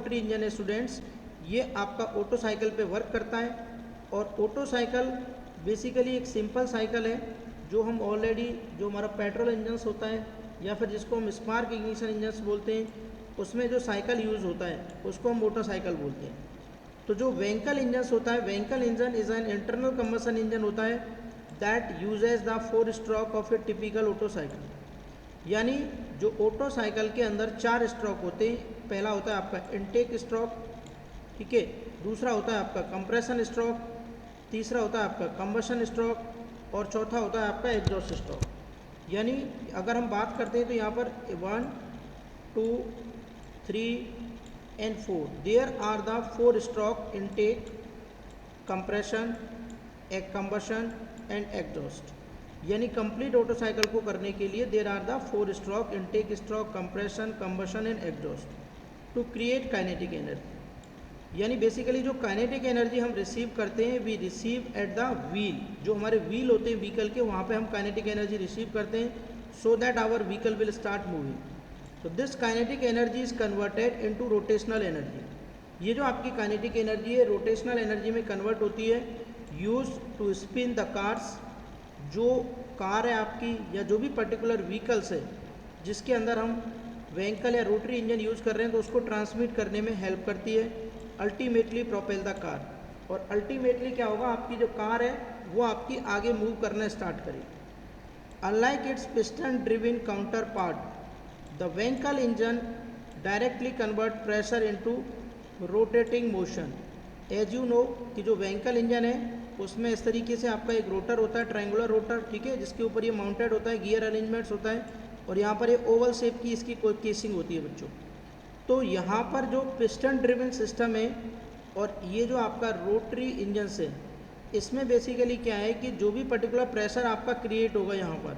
Rotary engine है students, ये आपका ऑटो साइकिल पे वर्क करता है। और ऑटो साइकिल बेसिकली एक सिंपल साइकिल है जो हम ऑलरेडी, जो हमारा पेट्रोल इंजन्स होता है या फिर जिसको हम स्पार्क इग्निशन इंजन्स बोलते हैं, उसमें जो साइकिल यूज़ होता है उसको हम मोटरसाइकिल बोलते हैं। तो जो व्हीकल इंजन्स होता है, vehicle engine is an internal combustion engine होता है that uses the 4 stroke of A typical auto cycle. यानी जो ऑटो साइकिल के अंदर 4 स्ट्रोक होते हैं। पहला होता है आपका इनटेक स्ट्रोक, ठीक है, दूसरा होता है आपका कंप्रेशन स्ट्रोक, तीसरा होता है आपका कंबशन स्ट्रोक और चौथा होता है आपका एग्जॉस्ट स्ट्रोक। यानी अगर हम बात करते हैं तो यहाँ पर 1, 2, 3 and 4 there are the 4 stroke intake, compression, combustion and exhaust. यानी कंप्लीट ऑटो साइकिल को करने के लिए there are the 4 stroke intake stroke, compression, combustion and exhaust to create kinetic energy. यानी बेसिकली जो काइनेटिक एनर्जी हम रिसीव करते हैं, we receive at the wheel, जो हमारे व्हील होते हैं व्हीकल के, वहाँ पे हम काइनेटिक एनर्जी रिसीव करते हैं so that our vehicle will start moving. तो this kinetic energy is converted into rotational energy. ये जो आपकी काइनेटिक एनर्जी है रोटेशनल एनर्जी में कन्वर्ट होती है, use to spin the cars. जो कार है आपकी या जो भी पर्टिकुलर व्हीकल्स है जिसके अंदर हम व्हीकल या रोटरी इंजन यूज़ कर रहे हैं, तो उसको ट्रांसमिट करने में हेल्प करती है। अल्टीमेटली प्रोपेल द कार, और अल्टीमेटली क्या होगा, आपकी जो कार है वो आपकी आगे मूव करना स्टार्ट करेगी। Unlike its piston driven counterpart, the vehicle engine directly convert pressure into rotating motion. As you know कि जो व्हीकल इंजन है उसमें इस तरीके से आपका एक रोटर होता है, ट्रायंगुलर रोटर, ठीक है, जिसके ऊपर ये माउंटेड होता है, गियर अरेंजमेंट्स होता है, और यहाँ पर ये ओवल शेप की इसकी कोई केसिंग होती है बच्चों। तो यहाँ पर जो पिस्टन ड्रिवन सिस्टम है और ये जो आपका रोटरी इंजन है, इसमें बेसिकली क्या है कि जो भी पर्टिकुलर प्रेशर आपका क्रिएट होगा यहाँ पर,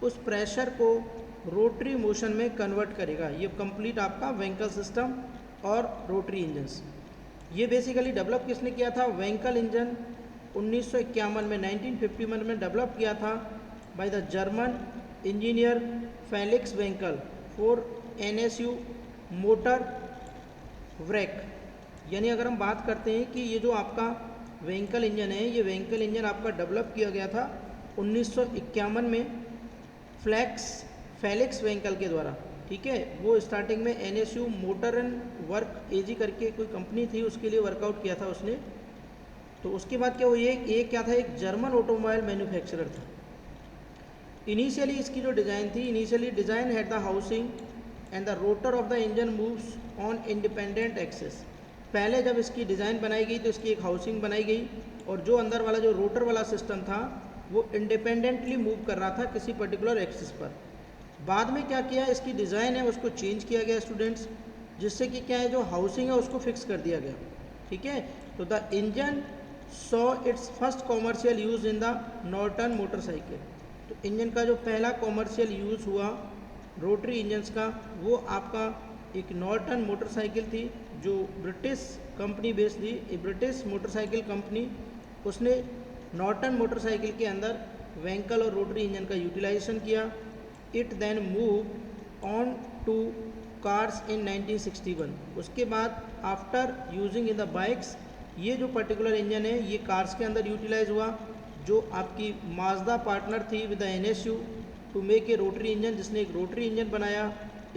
उस प्रेशर को रोटरी मोशन में कन्वर्ट करेगा। ये कंप्लीट आपका व्हीकल सिस्टम और रोटरी इंजन्स। ये बेसिकली डेवलप किसने किया था, व्हीकल इंजन 1951 में 1951 में डेवलप किया था by the German engineer Felix Wankel for NSU motor व्रेक। यानी अगर हम बात करते हैं कि ये जो आपका व्हीकल इंजन है, ये व्हीकल इंजन आपका डेवलप किया गया था 1951 में फेलिक्स वेंकल के द्वारा, ठीक है। वो स्टार्टिंग में NSU motor and work AG करके कोई कंपनी थी, उसके लिए वर्कआउट किया था उसने। तो उसके बाद क्या हुआ, ये क्या था, एक जर्मन ऑटोमोबाइल मैन्युफैक्चरर था। इनिशियली इसकी जो डिज़ाइन थी, initially design had the housing and the rotor of the engine moves on independent axes. पहले जब इसकी डिज़ाइन बनाई गई तो इसकी एक हाउसिंग बनाई गई और जो अंदर वाला जो रोटर वाला सिस्टम था वो इंडिपेंडेंटली मूव कर रहा था किसी पर्टिकुलर एक्सिस पर। बाद में क्या किया, इसकी डिज़ाइन है उसको चेंज किया गया स्टूडेंट्स, जिससे कि क्या है, जो हाउसिंग है उसको फिक्स कर दिया गया, ठीक है। तो the engine saw it's first commercial use in the Norton motorcycle. तो इंजन का जो पहला कॉमर्शियल यूज़ हुआ रोटरी इंजन्स का, वो आपका एक नॉर्टन मोटरसाइकिल थी जो ब्रिटिश कंपनी बेस्ड थी। एक ब्रिटिश मोटरसाइकिल कंपनी, उसने नॉर्टन मोटरसाइकिल के अंदर व्हीकल और रोटरी इंजन का यूटिलाइजेशन किया। It then move on to cars in 1961। उसके बाद after using in the bikes, ये जो पर्टिकुलर इंजन है ये कार्स के अंदर यूटिलाइज हुआ। जो आपकी माजदा पार्टनर थी with the NSU to make a rotary engine, जिसने एक रोटरी इंजन बनाया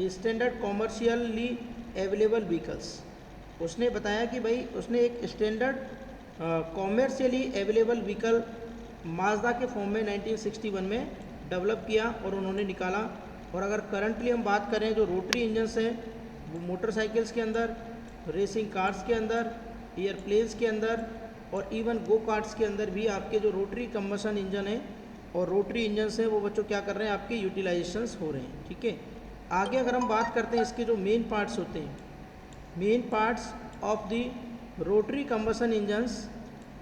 स्टैंडर्ड कॉमर्शियली अवेलेबल व्हीकल्स। उसने बताया कि भाई उसने एक standard commercially available vehicle Mazda के फॉर्म में 1961 में डेवलप किया और उन्होंने निकाला। और अगर करंटली हम बात करें, जो रोटरी इंजन्स हैं वो मोटरसाइकिल्स के अंदर, रेसिंग कार्स के अंदर, एयरप्लेन्स के अंदर और इवन गो कार्ट्स के अंदर भी आपके जो रोटरी कंबशन इंजन है और रोटरी इंजन्स हैं वो बच्चों क्या कर रहे हैं, आपके यूटिलाइजेशंस हो रहे हैं, ठीक है। आगे अगर हम बात करते हैं इसके जो मेन पार्ट्स होते हैं, main parts of the rotary combustion engines,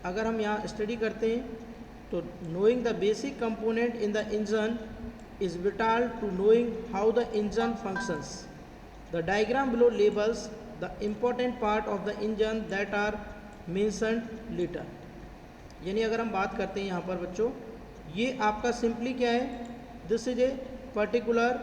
अगर हम यहाँ स्टडी करते हैं तो knowing the basic component in the engine is vital to knowing how the engine functions. The diagram below labels the important part of the engine that are mentioned later. यानी अगर हम बात करते हैं यहाँ पर बच्चों, ये आपका सिंपली क्या है, this is a particular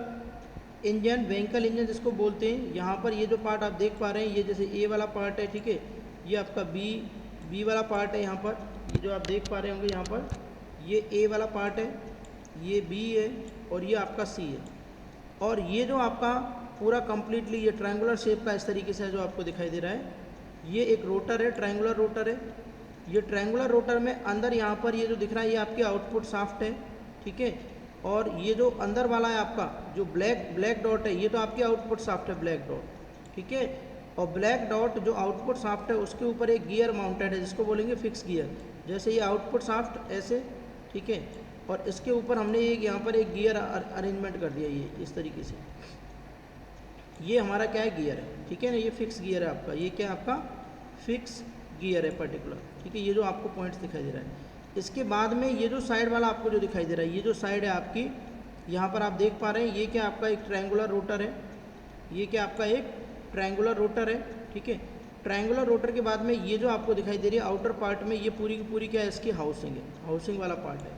engine, vehicle engine जिसको बोलते हैं। यहाँ पर ये जो पार्ट आप देख पा रहे हैं, ये जैसे ए वाला पार्ट है, ठीक है, ये आपका बी वाला पार्ट है। यहाँ पर ये जो आप देख पा रहे होंगे, यहाँ पर ये ए वाला पार्ट है, ये बी है और ये आपका सी है। और ये जो आपका पूरा कंप्लीटली ये ट्रायंगुलर शेप का इस तरीके से है जो आपको दिखाई दे रहा है, ये एक रोटर है, ट्रायंगुलर रोटर है। ये ट्रायंगुलर रोटर में अंदर यहाँ पर ये जो दिख रहा है, ये आपकी आउटपुट शाफ्ट है, ठीक है। और ये जो अंदर वाला है आपका जो ब्लैक डॉट है, ये तो आपकी आउटपुट शाफ्ट है, ब्लैक डॉट, ठीक है। और ब्लैक डॉट जो आउटपुट शाफ्ट है उसके ऊपर एक गियर माउंटेड है जिसको बोलेंगे फिक्स गियर। जैसे ये आउटपुट शाफ्ट ऐसे, ठीक है, और इसके ऊपर हमने एक यहाँ पर एक गियर अरेंजमेंट कर दिया, ये इस तरीके से। ये हमारा क्या है, गियर है, ठीक है ना, ये फिक्स गियर है आपका। ये क्या है आपका फिक्स गियर है पर्टिकुलर, ठीक है। ये जो आपको पॉइंट्स दिखाई दे रहा है, इसके बाद में ये जो साइड वाला आपको जो दिखाई दे रहा है, ये जो साइड है आपकी, यहाँ पर आप देख पा रहे हैं, ये क्या आपका एक ट्रायंगुलर रोटर है। ये क्या आपका एक ट्रायंगुलर रोटर है, ठीक है। ट्रायंगुलर रोटर के बाद में ये जो आपको दिखाई दे रही है आउटर पार्ट में, ये पूरी की पूरी क्या है, इसकी हाउसिंग है, हाउसिंग वाला पार्ट है।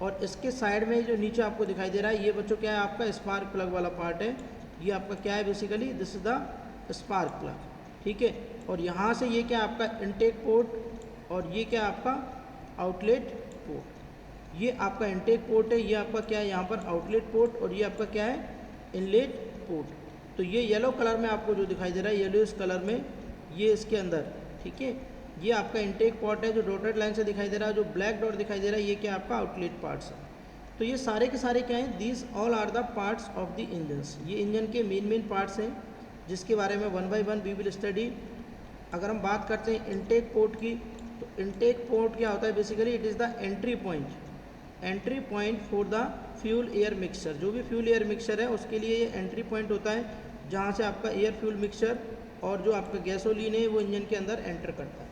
और इसके साइड में जो नीचे आपको दिखाई दे रहा है, ये बच्चों क्या है आपका स्पार्क प्लग वाला पार्ट है। ये आपका क्या है basically, this is the spark plug, ठीक है। और यहाँ से ये क्या आपका इनटेक पोर्ट और ये क्या आपका आउटलेट पोर्ट। ये आपका इनटेक पोर्ट है, ये आपका क्या है यहाँ पर आउटलेट पोर्ट और ये आपका क्या है इनलेट पोर्ट। तो ये येलो कलर में आपको जो दिखाई दे रहा है, येलोइश कलर में, ये इसके अंदर, ठीक है, ये आपका इनटेक पोर्ट है जो डॉटेड लाइन से दिखाई दे रहा है। जो ब्लैक डॉट दिखाई दे रहा है, ये क्या आपका आउटलेट पार्ट्स है। तो ये सारे के सारे क्या हैं, these all are the parts of the engines. ये इंजन के मेन पार्ट्स हैं जिसके बारे में one by one we will study. अगर हम बात करते हैं इनटेक पोर्ट की, तो इनटेक पोर्ट क्या होता है basically, it is the entry point for the fuel air mixture. जो भी फ्यूल एयर मिक्सचर है उसके लिए ये एंट्री पॉइंट होता है जहाँ से आपका एयर फ्यूल मिक्सचर और जो आपका गैसोलीन है वो इंजन के अंदर एंटर करता है।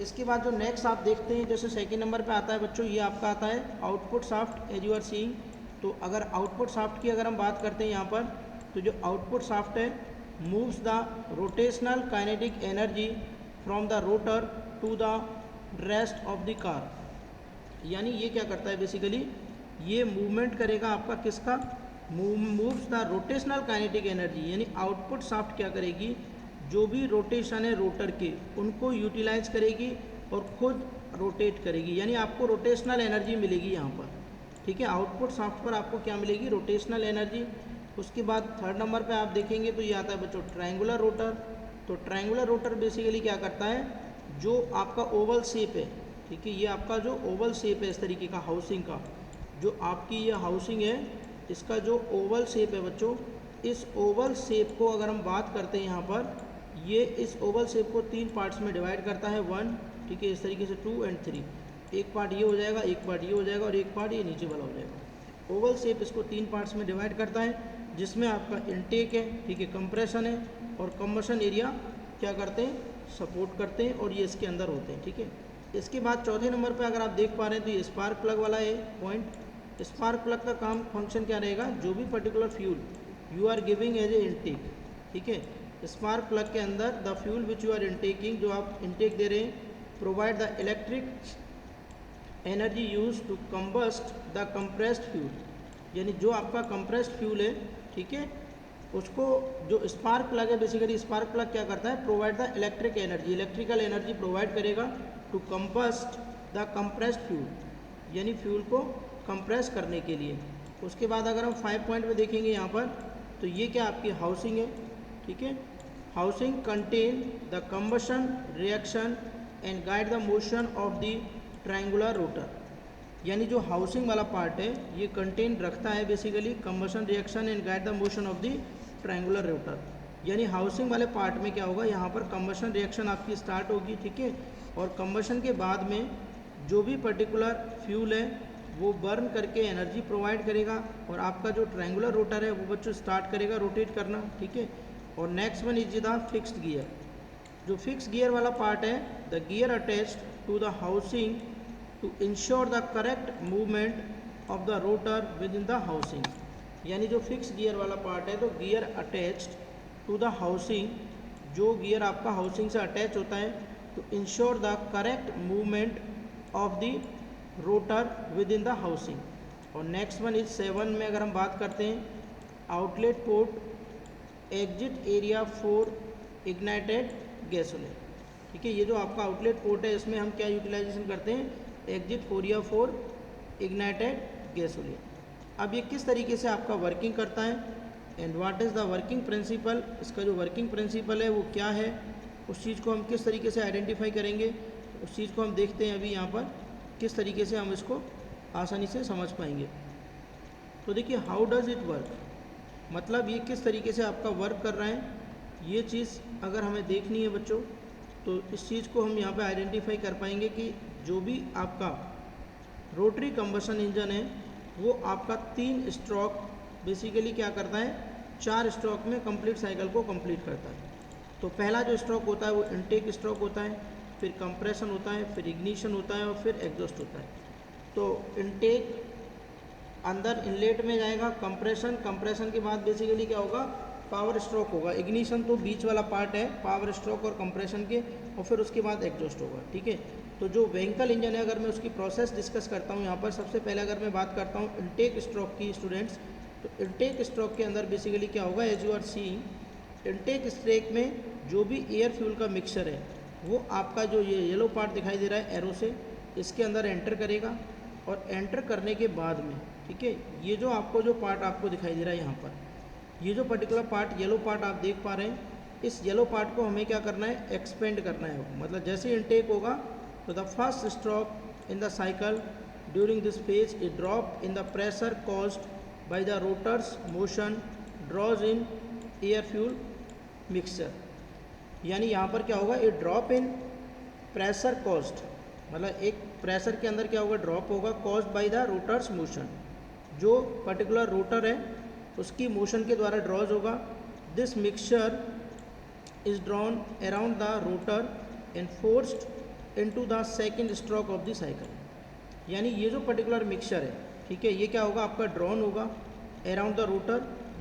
इसके बाद जो नेक्स्ट आप देखते हैं, जैसे सेकेंड नंबर पे आता है बच्चों, ये आपका आता है output shaft, as you are seeing. तो अगर आउटपुट शाफ्ट की अगर हम बात करते हैं यहाँ पर, तो जो आउटपुट शाफ्ट है moves the rotational kinetic energy from the rotor to the rest of the car. यानी ये क्या करता है बेसिकली, ये मूवमेंट करेगा आपका किसका, moves the rotational kinetic energy. यानी आउटपुट शाफ्ट क्या करेगी, जो भी रोटेशन है रोटर के उनको यूटिलाइज करेगी और खुद रोटेट करेगी। यानी आपको रोटेशनल एनर्जी मिलेगी यहाँ पर, ठीक है। आउटपुट शाफ्ट पर आपको क्या मिलेगी, रोटेशनल एनर्जी। उसके बाद थर्ड नंबर पे आप देखेंगे तो ये आता है बच्चों ट्रायंगुलर रोटर। तो ट्रायंगुलर रोटर बेसिकली क्या करता है, जो आपका ओवल शेप है, ठीक है, ये आपका जो ओवल शेप है इस तरीके का हाउसिंग का, जो आपकी ये हाउसिंग है इसका जो ओवल शेप है बच्चों, इस ओवल शेप को अगर हम बात करते हैं यहाँ पर, ये इस ओवल शेप को तीन पार्ट्स में डिवाइड करता है, 1, ठीक है, इस तरीके से 2 और 3। एक पार्ट ये हो जाएगा, एक पार्ट ये हो जाएगा और एक पार्ट ये नीचे वाला हो जाएगा। ओवल शेप इसको तीन पार्ट्स में डिवाइड करता है, जिसमें आपका इनटेक है, ठीक है, कंप्रेशन है और कंबशन एरिया क्या करते हैं, सपोर्ट करते हैं और ये इसके अंदर होते हैं, ठीक है। इसके बाद चौथे नंबर पे अगर आप देख पा रहे हैं तो ये स्पार्क प्लग वाला है पॉइंट। स्पार्क प्लग का काम फंक्शन क्या रहेगा, जो भी particular fuel you are giving as a intake, ठीक है, स्पार्क प्लग के अंदर the fuel which you are intaking, जो आप इनटेक दे रहे हैं, provide the electric energy use to combust the compressed fuel. यानी जो आपका कंप्रेस्ड फ्यूल है, ठीक है, उसको जो स्पार्क प्लग है बेसिकली, स्पार्क प्लग क्या करता है, provide the electric energy, electrical energy provide करेगा to combust the compressed fuel, यानी फ्यूल को कंप्रेस करने के लिए। उसके बाद अगर हम 5 पॉइंट में देखेंगे यहाँ पर, तो ये क्या आपकी हाउसिंग है, ठीक है। Housing contain the combustion reaction and guide the motion of the triangular rotor. यानी जो हाउसिंग वाला पार्ट है ये कंटेन रखता है basically combustion reaction and guide the motion of the triangular rotor. यानी हाउसिंग वाले पार्ट में क्या होगा, यहाँ पर कंबशन रिएक्शन आपकी स्टार्ट होगी, ठीक है, और कंबशन के बाद में जो भी पर्टिकुलर फ्यूल है वो बर्न करके एनर्जी प्रोवाइड करेगा और आपका जो ट्रायंगुलर रोटर है वो बच्चों स्टार्ट करेगा रोटेट करना, ठीक है। और next one is the fixed gear. जो फिक्स गियर वाला पार्ट है, the gear attached to the housing to ensure the correct movement of the rotor within the housing. यानी जो फिक्स गियर वाला पार्ट है, तो gear attached to the housing, जो gear आपका हाउसिंग से अटैच होता है to ensure the correct movement of the rotor within the housing. और नेक्स्ट वन इज 7 में अगर हम बात करते हैं, outlet port exit area for ignited gasoline. ठीक है, ये जो आपका आउटलेट पोर्ट है इसमें हम क्या यूटिलाइजेशन करते हैं, exit area for ignited gasoline. अब ये किस तरीके से आपका वर्किंग करता है and what is the working principle, इसका जो वर्किंग प्रिंसिपल है वो क्या है, उस चीज़ को हम किस तरीके से आइडेंटिफाई करेंगे, उस चीज़ को हम देखते हैं अभी यहाँ पर किस तरीके से हम इसको आसानी से समझ पाएंगे। तो देखिए हाउ डज़ इट वर्क, मतलब ये किस तरीके से आपका वर्क कर रहा है, ये चीज़ अगर हमें देखनी है बच्चों तो इस चीज़ को हम यहाँ पे आइडेंटिफाई कर पाएंगे कि जो भी आपका रोटरी कंबशन इंजन है वो आपका 3 स्ट्रोक बेसिकली क्या करता है, 4 स्ट्रोक में कंप्लीट साइकिल को कंप्लीट करता है। तो पहला जो स्ट्रोक होता है वो इनटेक स्ट्रोक होता है, फिर कंप्रेशन होता है, फिर इग्निशन होता है और फिर एग्जॉस्ट होता है। तो इनटेक अंदर इनलेट में जाएगा, कंप्रेशन के बाद बेसिकली क्या होगा, पावर स्ट्रोक होगा, इग्निशन तो बीच वाला पार्ट है पावर स्ट्रोक और कंप्रेशन के, और फिर उसके बाद एग्जॉस्ट होगा। ठीक है, तो जो व्हीकल इंजन है अगर मैं उसकी प्रोसेस डिस्कस करता हूँ यहाँ पर, सबसे पहले अगर मैं बात करता हूँ इनटेक स्ट्रोक की स्टूडेंट्स, तो इनटेक स्ट्रोक के अंदर बेसिकली क्या होगा, as you are seeing intake stroke में जो भी एयर फ्यूल का मिक्सचर है वो आपका जो ये येलो पार्ट दिखाई दे रहा है एरो से, इसके अंदर एंटर करेगा, और एंटर करने के बाद में ठीक है, ये जो आपको जो पार्ट आपको दिखाई दे रहा है यहाँ पर, ये जो पर्टिकुलर पार्ट येलो पार्ट आप देख पा रहे हैं, इस येलो पार्ट को हमें क्या करना है, एक्सपेंड करना है। मतलब जैसे इनटेक होगा तो the first stroke in the cycle during this phase a drop in the pressure caused by the rotor's motion draws in air fuel mixture. यानी यहाँ पर क्या होगा, a drop in pressure caused, मतलब एक प्रेशर के अंदर क्या होगा, ड्रॉप होगा, caused by the rotor's motion, जो पर्टिकुलर रोटर है उसकी मोशन के द्वारा ड्रॉज होगा। This mixture is drawn around the rotor and forced into the second stroke of the cycle. यानी ये जो पर्टिकुलर मिक्सचर है ठीक है, ये क्या होगा, आपका ड्रॉन होगा अराउंड द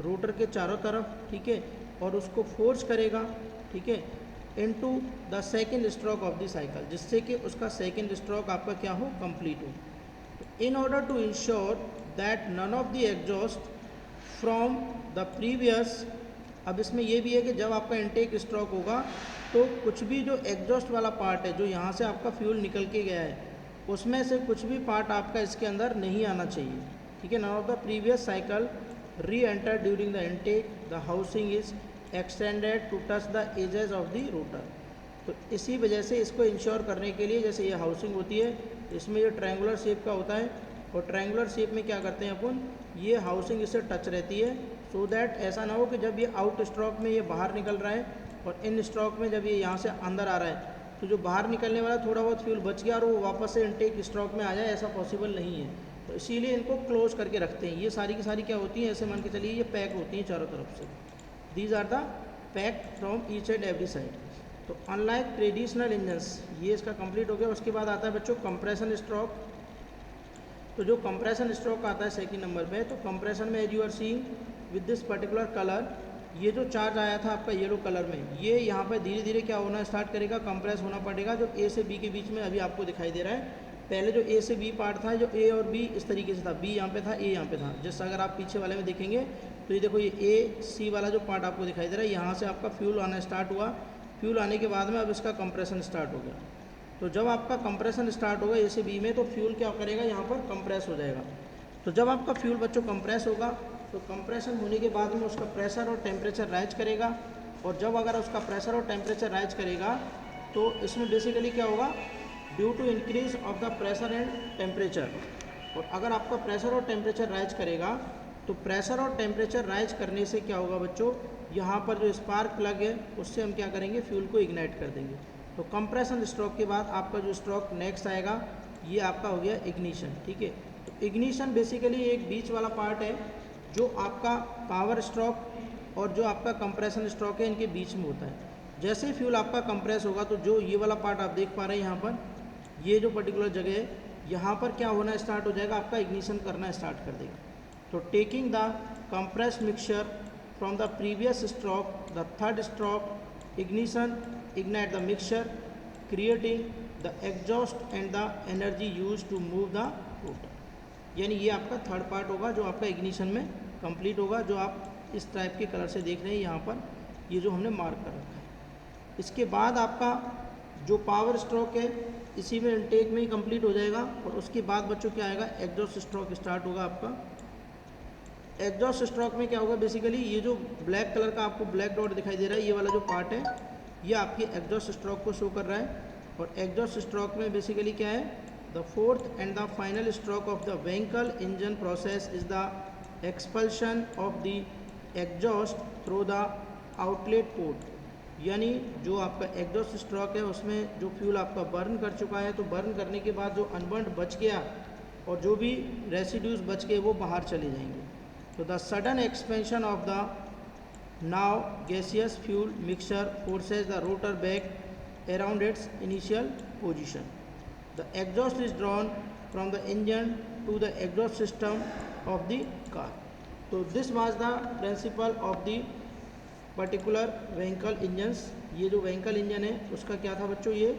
रोटर के चारों तरफ, ठीक है, और उसको फोर्स करेगा, ठीक है, into the second stroke of the cycle, जिससे कि उसका सेकंड स्ट्रोक आपका क्या हो, कंप्लीट हो। In order to ensure that none of the exhaust from the previous, अब इसमें यह भी है कि जब आपका इनटेक स्ट्रोक होगा तो कुछ भी जो एग्जॉस्ट वाला पार्ट है, जो यहाँ से आपका फ्यूल निकल के गया है, उसमें से कुछ भी पार्ट आपका इसके अंदर नहीं आना चाहिए। ठीक है, none of the previous cycle re enter during the intake, the housing is extended to touch the edges of the rotor. तो इसी वजह से इसको इंश्योर करने के लिए, जैसे ये हाउसिंग होती है इसमें ये ट्रायंगुलर शेप का होता है, और ट्रायंगुलर शेप में क्या करते हैं अपन, ये हाउसिंग इससे टच रहती है, सो दैट ऐसा ना हो कि जब ये आउट स्ट्रोक में ये बाहर निकल रहा है और इन स्ट्रोक में जब ये यहाँ से अंदर आ रहा है तो जो बाहर निकलने वाला थोड़ा बहुत फ्यूल बच गया और वो वापस से इनटेक स्ट्रोक में आ जाए, ऐसा पॉसिबल नहीं है। तो इसीलिए इनको क्लोज करके रखते हैं। ये सारी की सारी क्या होती हैं, ऐसे मान के चलिए ये पैक होती हैं चारों तरफ से, these are the pack from each and every side. तो अनलाइक ट्रेडिशनल इंजन्स, ये इसका कंप्लीट हो गया। उसके बाद आता है बच्चों कंप्रेशन स्ट्रोक। तो जो कंप्रेशन स्ट्रोक आता है सेकंड नंबर पे, तो कंप्रेशन में as you are seeing with this particular colour, ये जो चार्ज आया था आपका येलो कलर में, ये यहाँ पर धीरे धीरे क्या होना स्टार्ट करेगा, कंप्रेस होना पड़ेगा, जो ए से बी के बीच में अभी आपको दिखाई दे रहा है। पहले जो ए से बी पार्ट था, जो ए और बी इस तरीके से था, बी यहाँ पे था, ए यहाँ पे था। जैसे अगर आप पीछे वाले में देखेंगे तो ये देखो, ये ए सी वाला जो पार्ट आपको दिखाई दे रहा है, यहाँ से आपका फ्यूल आना स्टार्ट हुआ। फ्यूल आने के बाद में अब इसका कंप्रेशन स्टार्ट हो गया। तो जब आपका कंप्रेशन स्टार्ट होगा ए से बी में, तो फ्यूल क्या करेगा, यहाँ पर कंप्रेस हो जाएगा। तो जब आपका फ्यूल बच्चों कंप्रेस होगा, तो कंप्रेशन होने के बाद में उसका प्रेशर और टेम्परेचर राइज करेगा, और जब अगर उसका प्रेशर और टेम्परेचर राइज करेगा तो इसमें बेसिकली क्या होगा, due to increase of the pressure and temperature. और अगर आपका प्रेशर और टेम्परेचर राइज करेगा, तो प्रेशर और टेम्परेचर राइज करने से क्या होगा बच्चों, यहाँ पर जो स्पार्क प्लग है उससे हम क्या करेंगे, फ्यूल को इग्नाइट कर देंगे। तो कंप्रेशन स्ट्रोक के बाद आपका जो स्ट्रोक नेक्स्ट आएगा, ये आपका हो गया इग्निशन। ठीक है, तो इग्निशन बेसिकली एक बीच वाला पार्ट है जो आपका पावर स्ट्रोक और जो आपका कंप्रेशन स्ट्रोक है इनके बीच में होता है। जैसे ही फ्यूल आपका कंप्रेस होगा, तो जो ये वाला पार्ट आप देख पा रहे हैं यहाँ पर, ये जो पर्टिकुलर जगह है, यहाँ पर क्या होना स्टार्ट हो जाएगा, आपका इग्निशन करना स्टार्ट कर देगा। तो taking the compressed mixture from the previous stroke, the third stroke ignition ignite the mixture creating the exhaust and the energy use to move the rotor. यानी ये आपका थर्ड पार्ट होगा जो आपका इग्निशन में कंप्लीट होगा, जो आप इस टाइप के कलर से देख रहे हैं यहाँ पर, ये जो हमने मार्क कर रखा है। इसके बाद आपका जो पावर स्ट्रोक है इसी में इनटेक में ही कंप्लीट हो जाएगा। और उसके बाद बच्चों क्या आएगा, एग्जॉस्ट स्ट्रोक स्टार्ट होगा आपका। एग्जॉस्ट स्ट्रोक में क्या होगा, बेसिकली ये जो ब्लैक कलर का आपको ब्लैक डॉट दिखाई दे रहा है, ये वाला जो पार्ट है ये आपकी एग्जॉस्ट स्ट्रोक को शो कर रहा है। और एग्जॉस्ट स्ट्रोक में बेसिकली क्या है, the fourth and the final stroke of the vehicle engine process is the expulsion of the exhaust through the outlet port. यानी जो आपका एग्जॉस्ट स्ट्रोक है उसमें जो फ्यूल आपका बर्न कर चुका है, तो बर्न करने के बाद जो अनबर्न्ड बच गया और जो भी रेसिड्यूज बच गए वो बाहर चले जाएंगे। तो the sudden expansion of the now gaseous fuel mixture forces the rotor back around its initial position. The exhaust is drawn from the engine to the exhaust system of the car. So this was the principle of the particular vehicle engines. ये जो vehicle engine है उसका क्या था बच्चों, ये